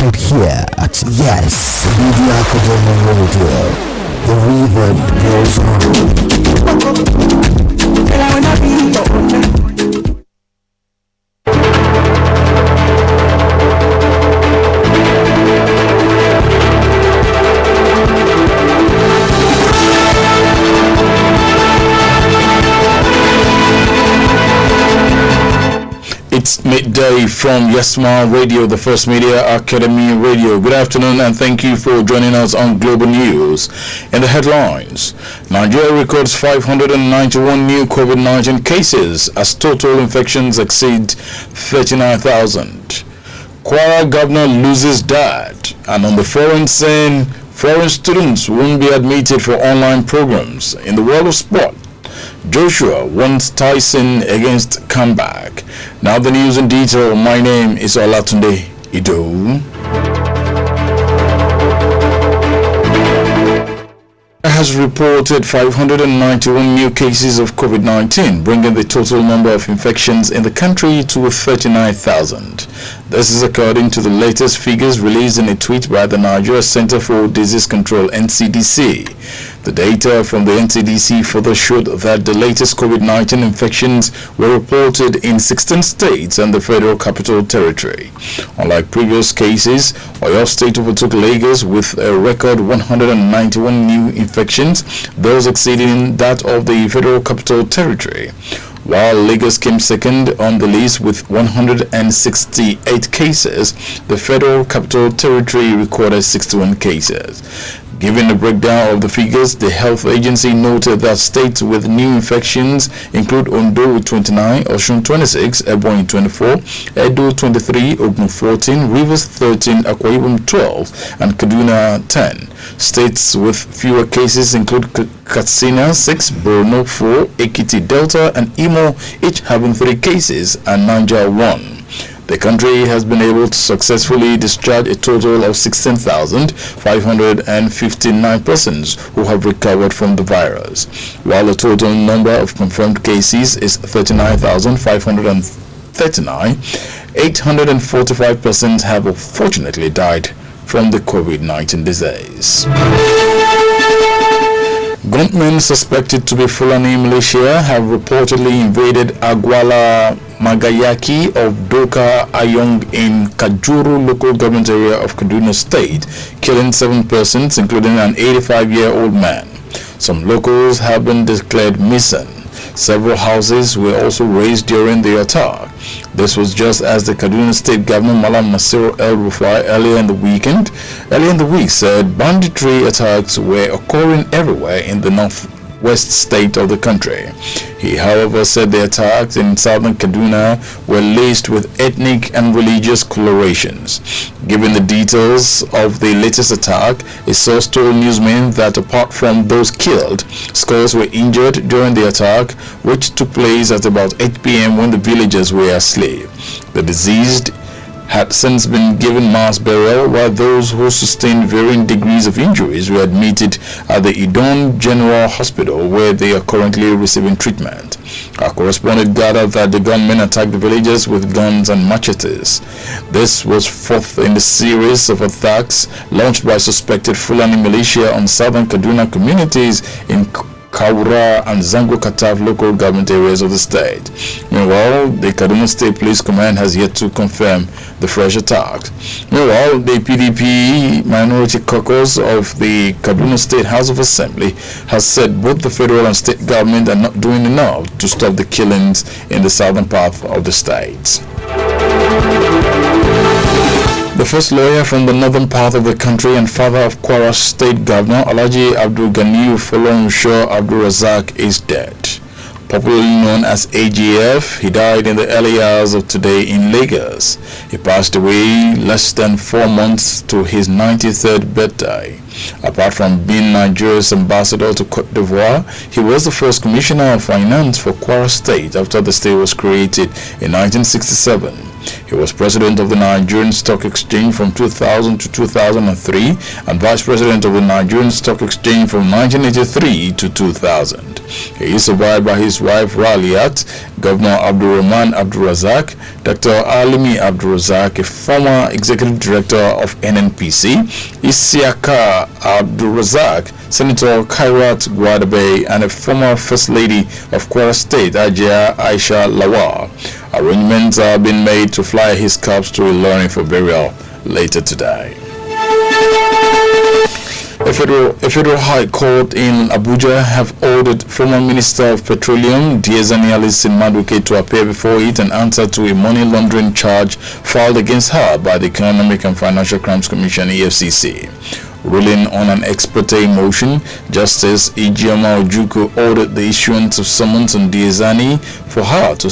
right here at Yes Media Academy Radio. The river goes on. It's midday from Yesma Radio, the First Media Academy Radio. Good afternoon and thank you for joining us on Global News. In the headlines, Nigeria records 591 new COVID-19 cases as total infections exceed 39,000. Kwara governor loses dad. And on the foreign scene, foreign students won't be admitted for online programs. In the world of sport, Joshua wants Tyson against comeback. Now the news in detail. My name is Olatunde Ido. Has reported 591 new cases of COVID-19, bringing the total number of infections in the country to 39,000. This is according to the latest figures released in a tweet by the Nigeria Center for Disease Control (NCDC). The data from the NCDC further showed that the latest COVID-19 infections were reported in 16 states and the Federal Capital Territory. Unlike previous cases, Oyo State overtook Lagos with a record 191 new infections, those exceeding that of the Federal Capital Territory, while Lagos came second on the list with 168 cases. The Federal Capital Territory recorded 61 cases. Given the breakdown of the figures, the health agency noted that states with new infections include Ondo with 29, Osun 26, Ebonyi 24, Edo 23, Ogun 14, Rivers 13, Akwa Ibom 12, and Kaduna 10. States with fewer cases include Katsina 6, Borno 4, Ekiti Delta, and Imo, each having 3 cases, and Niger 1. The country has been able to successfully discharge a total of 16,559 persons who have recovered from the virus, while the total number of confirmed cases is 39,539. 845 persons have unfortunately died from the COVID-19 disease. Gunmen suspected to be felony militia have reportedly invaded Agwala Magayaki of Doka Ayong in Kajuru local government area of Kaduna State, killing 7 persons, including an 85-year-old man. Some locals have been declared missing. Several houses were also razed during the attack. This was just as the Kaduna State Governor Malam Nasir El-Rufai earlier in the week said banditry attacks were occurring everywhere in the northwest state of the country. He, however, said the attacks in southern Kaduna were laced with ethnic and religious colorations. Given the details of the latest attack, a source told newsmen that apart from those killed, scores were injured during the attack, which took place at about 8 p.m. when the villagers were asleep. The deceased had since been given mass burial, while those who sustained varying degrees of injuries were admitted at the Idon General Hospital, where they are currently receiving treatment. Our correspondent gathered that the gunmen attacked the villagers with guns and machetes. This was fourth in the series of attacks launched by suspected Fulani militia on southern Kaduna communities in Kaura and Zango Kataf local government areas of the state. Meanwhile, the Kaduna State Police Command has yet to confirm the fresh attacks. Meanwhile, the PDP minority caucus of the Kaduna State House of Assembly has said both the federal and state government are not doing enough to stop the killings in the southern part of the state. The first lawyer from the northern part of the country and father of Kwara State Governor Alhaji Abdul Ganiyu Folorunso Abdul Razak is dead. Popularly known as AGF, he died in the early hours of today in Lagos. He passed away less than 4 months to his 93rd birthday. Apart from being Nigeria's ambassador to Cote d'Ivoire, he was the first commissioner of finance for Kwara State after the state was created in 1967. He was president of the Nigerian Stock Exchange from 2000 to 2003 and vice president of the Nigerian Stock Exchange from 1983 to 2000. He is survived by his wife Raliat, Governor Abdulrahman Abdulrazak, Dr. Alimi Abdulrazak, a former executive director of NNPC, Isiaka Abdulrazak, Senator Kairat Guadabe, and a former First Lady of Kwara State, Ajia Aisha Lawal. Arrangements are being made to fly his corpse to Ilorin for burial later today. A federal high court in Abuja have ordered former Minister of Petroleum Diezani Alice Maduke to appear before it and answer to a money laundering charge filed against her by the Economic and Financial Crimes Commission (EFCC). Ruling on an ex parte motion, Justice Ijeoma Ojukwu ordered the issuance of summons on Diezani for her to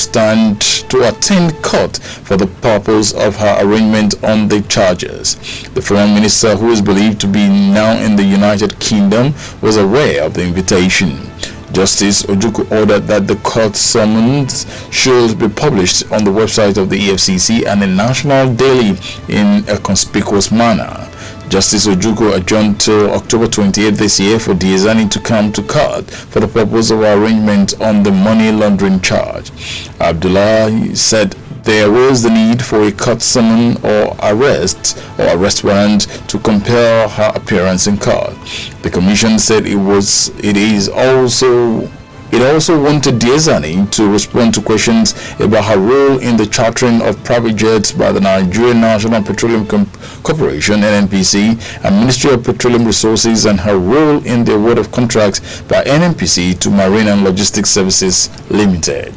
attend court for the purpose of her arraignment on the charges. The former minister, who is believed to be now in the United Kingdom, was aware of the invitation. Justice Ojukwu ordered that the court summons should be published on the website of the EFCC and a national daily in a conspicuous manner. Justice Ojukwu adjourned till October 28 this year for Diezani to come to court for the purpose of arraignment on the money laundering charge. Abdullah said there was the need for a court summon or arrest warrant to compel her appearance in court. The commission said it also wanted Diezani to respond to questions about her role in the chartering of private jets by the Nigerian National Petroleum Corporation (NNPC) and Ministry of Petroleum Resources, and her role in the award of contracts by NNPC to Marine and Logistics Services Limited.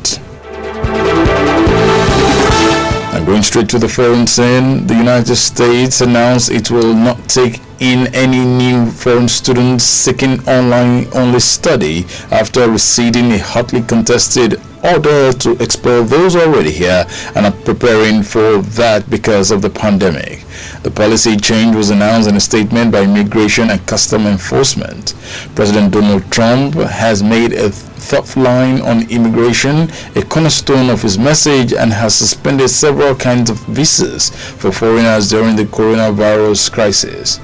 And going straight to the foreign scene, the United States announced it will not take in any new foreign students seeking online-only study after receiving a hotly contested order to expel those already here and are preparing for that because of the pandemic. The policy change was announced in a statement by Immigration and Customs Enforcement. President Donald Trump has made a tough line on immigration a cornerstone of his message and has suspended several kinds of visas for foreigners during the coronavirus crisis.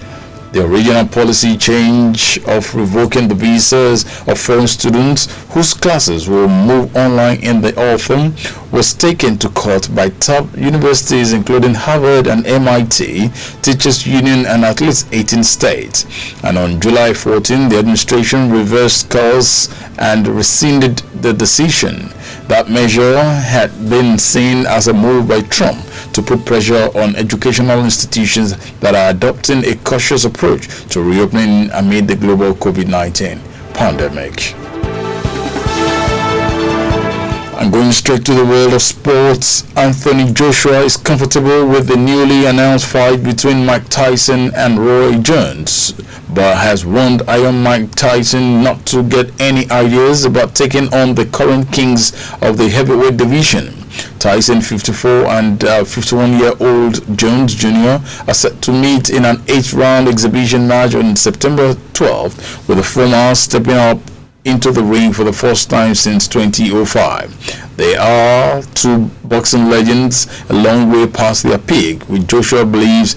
The original policy change of revoking the visas of foreign students whose classes will move online in the autumn was taken to court by top universities including Harvard and MIT, Teachers Union, and at least 18 states. And on July 14, the administration reversed course and rescinded the decision. That measure had been seen as a move by Trump to put pressure on educational institutions that are adopting a cautious approach to reopening amid the global COVID-19 pandemic. And going straight to the world of sports, Anthony Joshua is comfortable with the newly announced fight between Mike Tyson and Roy Jones, but has warned Iron Mike Tyson not to get any ideas about taking on the current kings of the heavyweight division. Tyson, 54, and 51-year-old Jones Jr. are set to meet in an 8th-round exhibition match on September 12th, with the former stepping up into the ring for the first time since 2005. They are two boxing legends a long way past their peak, which Joshua believes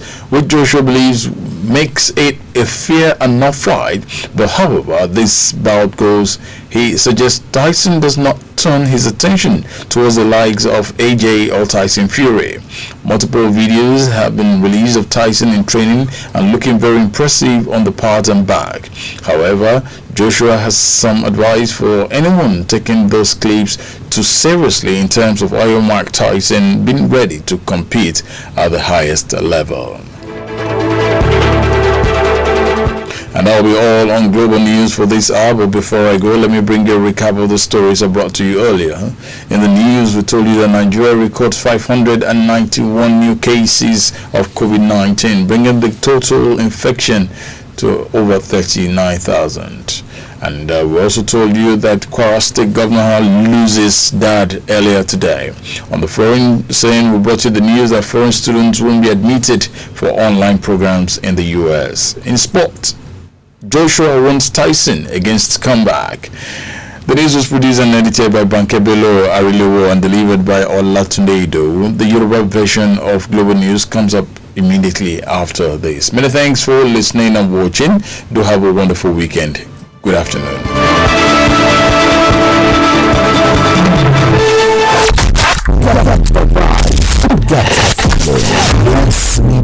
makes it a fair enough fight. But however this bout goes, he suggests Tyson does not turn his attention towards the likes of AJ or Tyson Fury. Multiple videos have been released of Tyson in training and looking very impressive on the pads and back. However, Joshua has some advice for anyone taking those clips too seriously in terms of Iron Mike Tyson being ready to compete at the highest level. And that'll be all on Global News for this hour. But before I go, let me bring you a recap of the stories I brought to you earlier. In the news, we told you that Nigeria records 591 new cases of COVID-19, bringing the total infection to over 39,000. And we also told you that Kwara State Governor loses dad earlier today. On the foreign scene, we brought you the news that foreign students won't be admitted for online programs in the US. In sport, Joshua wants Tyson against comeback. The news was produced and edited by Bankebelo Arilewo and delivered by Olatunde Ido. The Yoruba version of Global News comes up immediately after this. Many thanks for listening and watching. Do have a wonderful weekend. Good afternoon. Get the vibe. Get the feeling. Yes, Media